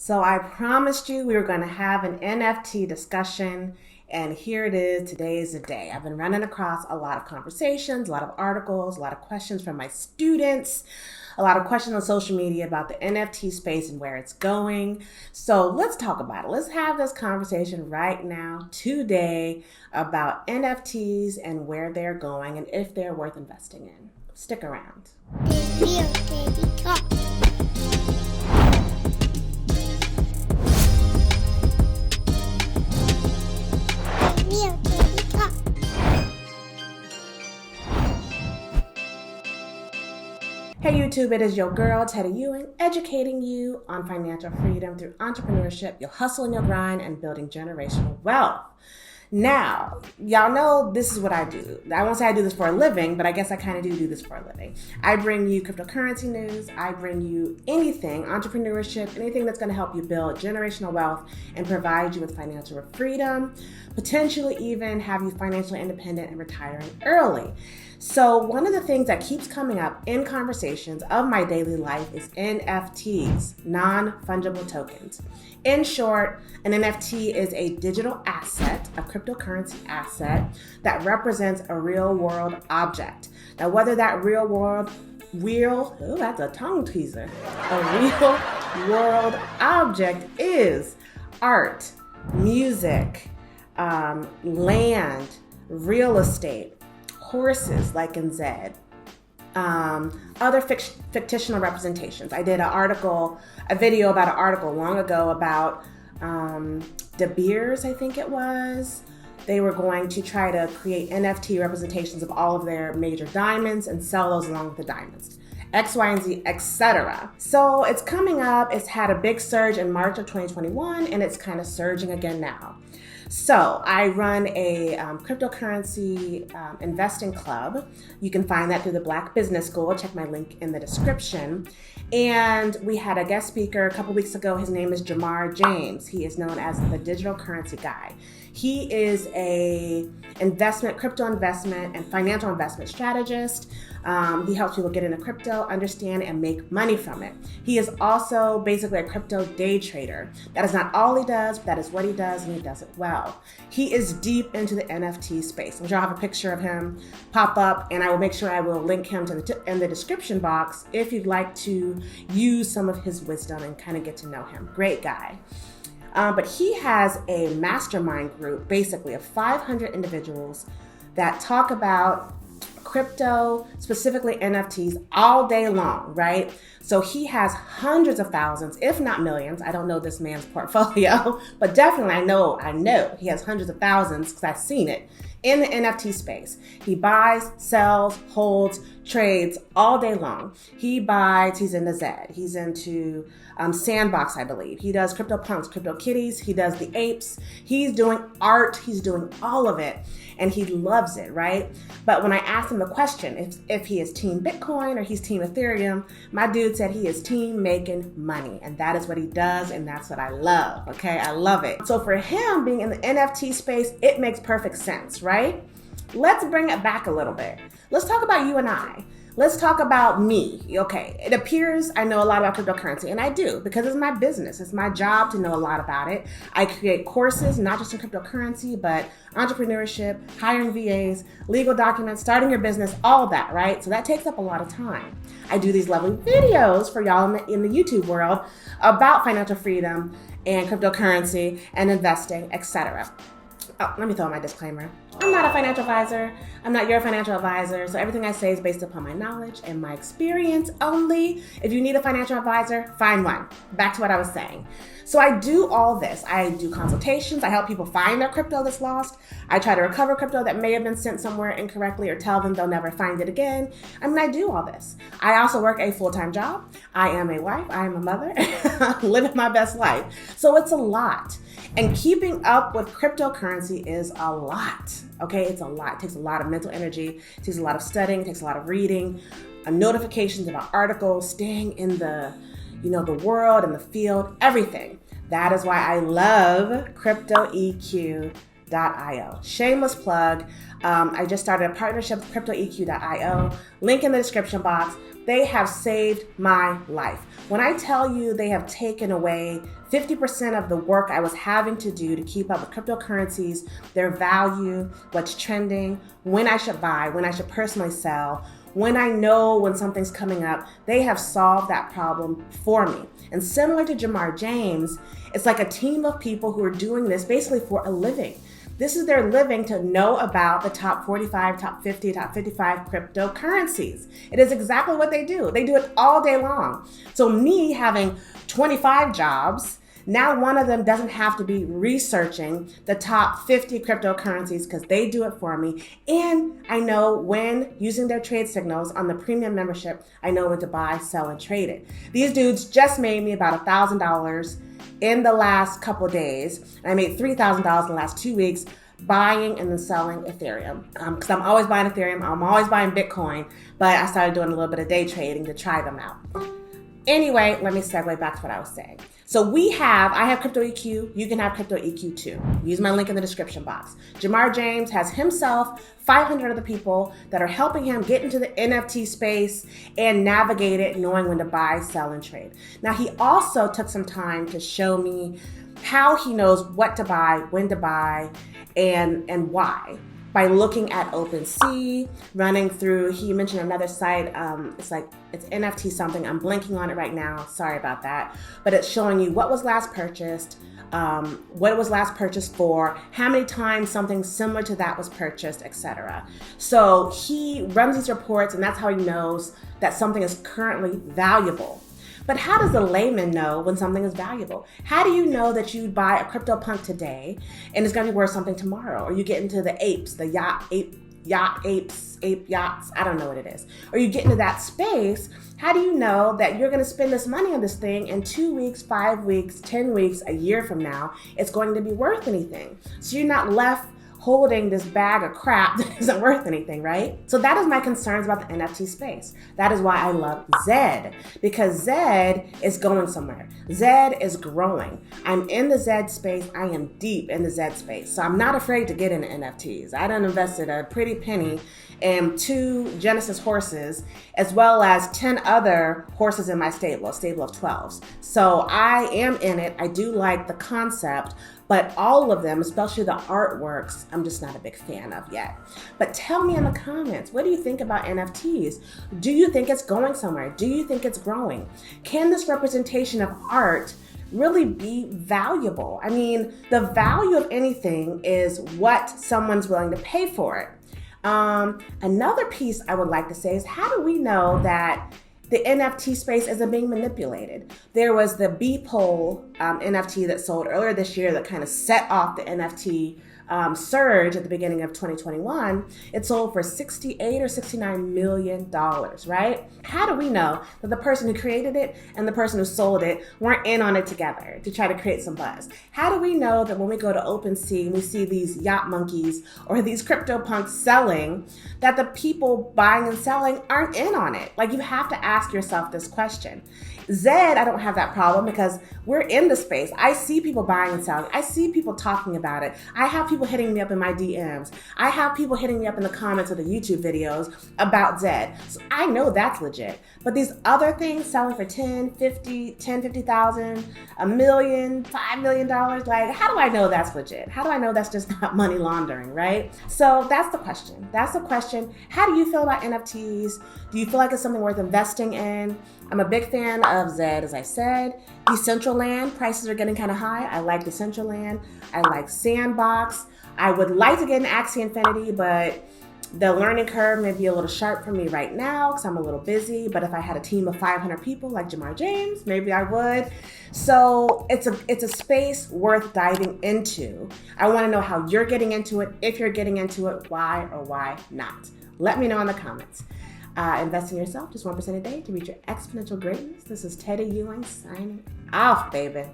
So I promised you we were going to have an NFT discussion, and here it is. Today is the day. I've been running across a lot of conversations, a lot of articles, a lot of questions from my students, a lot of questions on social media about the NFT space and where it's going. So let's talk about it. Let's have this conversation right now, today, about NFTs and where they're going and if they're worth investing in. Stick around. Hey YouTube, it is your girl Teddy Ewing, educating you on financial freedom through entrepreneurship, your hustle and your grind, and building generational wealth. Now, y'all know this is what I do. I won't say I do this for a living, but I guess I kind of do this for a living. I bring you cryptocurrency news. I bring you anything, entrepreneurship, anything that's going to help you build generational wealth and provide you with financial freedom, potentially even have you financially independent and retiring early. So one of the things that keeps coming up in conversations of my daily life is NFTs, non-fungible tokens. In short, an NFT is a digital asset, a cryptocurrency asset that represents a real world object. Now, whether that that's a tongue teaser. A real world object is art, music, land, real estate, horses like in Zed, other fictional representations. I did a video about an article long ago about De Beers, I think it was. They were going to try to create NFT representations of all of their major diamonds and sell those along with the diamonds. X, Y, and Z, etc. So it's coming up. It's had a big surge in March of 2021, and it's kind of surging again now. So I run a cryptocurrency investing club. You can find that through the Black Business School. Check my link in the description. And we had a guest speaker a couple weeks ago. His name is Jamar James. He is known as the digital currency guy. He is a crypto investment and financial investment strategist. He helps people get into crypto, understand, and make money from it. He is also basically a crypto day trader. That is not all he does, but that is what he does, and he does it well. He is deep into the NFT space. I'm sure I'll have a picture of him pop up, and I will make sure I will link him in the description box if you'd like to use some of his wisdom and kind of get to know him. Great guy. But he has a mastermind group, basically of 500 individuals that talk about crypto, specifically NFTs, all day long, right? So he has hundreds of thousands, if not millions. I don't know this man's portfolio, but definitely I know he has hundreds of thousands because I've seen it in the NFT space. He buys, sells, holds, trades all day long. He buys, he's into Zed. He's into SANDBOX, I believe. He does CryptoPunks, CryptoKitties. He does the apes. He's doing art. He's doing all of it. And he loves it, right? But when I asked him the question, if he is team Bitcoin or he's team Ethereum, my dude said he is team making money. And that is what he does. And that's what I love. Okay. I love it. So for him being in the NFT space, it makes perfect sense, right? Let's bring it back a little bit. Let's talk about you and I. Let's talk about me. Okay, it appears I know a lot about cryptocurrency, and I do because it's my business. It's my job to know a lot about it. I create courses, not just in cryptocurrency, but entrepreneurship, hiring VAs, legal documents, starting your business, all that, right? So that takes up a lot of time. I do these lovely videos for y'all in the YouTube world about financial freedom and cryptocurrency and investing, etc. Oh, let me throw in my disclaimer. I'm not a financial advisor. I'm not your financial advisor. So everything I say is based upon my knowledge and my experience only. If you need a financial advisor, find one. Back to what I was saying. So I do all this. I do consultations. I help people find their crypto that's lost. I try to recover crypto that may have been sent somewhere incorrectly or tell them they'll never find it again. I mean, I do all this. I also work a full-time job. I am a wife. I am a mother. Living my best life. So it's a lot. And keeping up with cryptocurrency is a lot. Okay, it's a lot. It takes a lot of mental energy. It takes a lot of studying. It takes a lot of reading, notifications about articles, staying in the world and the field, everything. That is why I love CryptoEQ CryptoEQ.io. Shameless plug. I just started a partnership with CryptoEQ.io. Link in the description box. They have saved my life. When I tell you they have taken away 50% of the work I was having to do to keep up with cryptocurrencies, their value, what's trending, when I should buy, when I should personally sell, when I know when something's coming up, they have solved that problem for me. And similar to Jamar James, it's like a team of people who are doing this basically for a living. This is their living to know about the top 45, top 50, top 55 cryptocurrencies. It is exactly what they do. They do it all day long. So me having 25 jobs, now one of them doesn't have to be researching the top 50 cryptocurrencies because they do it for me. And I know when using their trade signals on the premium membership, I know when to buy, sell, and trade it. These dudes just made me about $1,000 in the last couple of days. I made $3,000 in the last 2 weeks buying and then selling Ethereum. Because I'm always buying Ethereum, I'm always buying Bitcoin, but I started doing a little bit of day trading to try them out. Anyway, let me segue back to what I was saying. So I have CryptoEQ, you can have CryptoEQ too. Use my link in the description box. Jamar James has himself 500 other people that are helping him get into the NFT space and navigate it, knowing when to buy, sell, and trade. Now, he also took some time to show me how he knows what to buy, when to buy, and why. By looking at OpenSea, running through, he mentioned another site, it's NFT something, I'm blanking on it right now, sorry about that, but it's showing you what was last purchased, what it was last purchased for, how many times something similar to that was purchased, etc. So he runs these reports and that's how he knows that something is currently valuable. But how does the layman know when something is valuable? How do you know that you buy a CryptoPunk today and it's going to be worth something tomorrow? Or you get into the apes, the ape yachts, I don't know what it is. Or you get into that space, how do you know that you're going to spend this money on this thing in 2 weeks, 5 weeks, 10 weeks, a year from now, it's going to be worth anything? So you're not left holding this bag of crap that isn't worth anything, right? So that is my concerns about the NFT space. That is why I love Zed, because Zed is going somewhere. Zed is growing. I'm in the Zed space. I am deep in the Zed space. So I'm not afraid to get into NFTs. I done invested a pretty penny in 2 Genesis horses, as well as 10 other horses in my stable, a stable of 12s. So I am in it. I do like the concept, but all of them, especially the artworks, I'm just not a big fan of yet. But tell me in the comments, what do you think about NFTs? Do you think it's going somewhere? Do you think it's growing? Can this representation of art really be valuable? I mean, the value of anything is what someone's willing to pay for it. Another piece I would like to say is, how do we know that the NFT space isn't being manipulated? There was the Beeple NFT that sold earlier this year that kind of set off the NFT surge at the beginning of 2021. It sold for $68 or $69 million, right? How do we know that the person who created it and the person who sold it weren't in on it together to try to create some buzz? How do we know that when we go to OpenSea and we see these yacht monkeys or these CryptoPunks selling, that the people buying and selling aren't in on it? Like, you have to ask yourself this question. Zed, I don't have that problem because we're in the space. I see people buying and selling. I see people talking about it. I have people hitting me up in my DMs. I have people hitting me up in the comments of the YouTube videos about Zed. So I know that's legit. But these other things selling for 50,000, $1 million, $5 million, like, how do I know that's legit? How do I know that's just not money laundering, right? So that's the question. That's the question. How do you feel about NFTs? Do you feel like it's something worth investing in? I'm a big fan of Zed, as I said. Decentraland prices are getting kind of high. I like Decentraland. I like SANDBOX. I would like to get an Axie Infinity, but the learning curve may be a little sharp for me right now because I'm a little busy. But if I had a team of 500 people like Jamar James, maybe I would. So it's a space worth diving into. I want to know how you're getting into it. If you're getting into it, why or why not? Let me know in the comments. Invest in yourself just 1% a day to reach your exponential greatness. This is Teddy Ewing signing off, baby.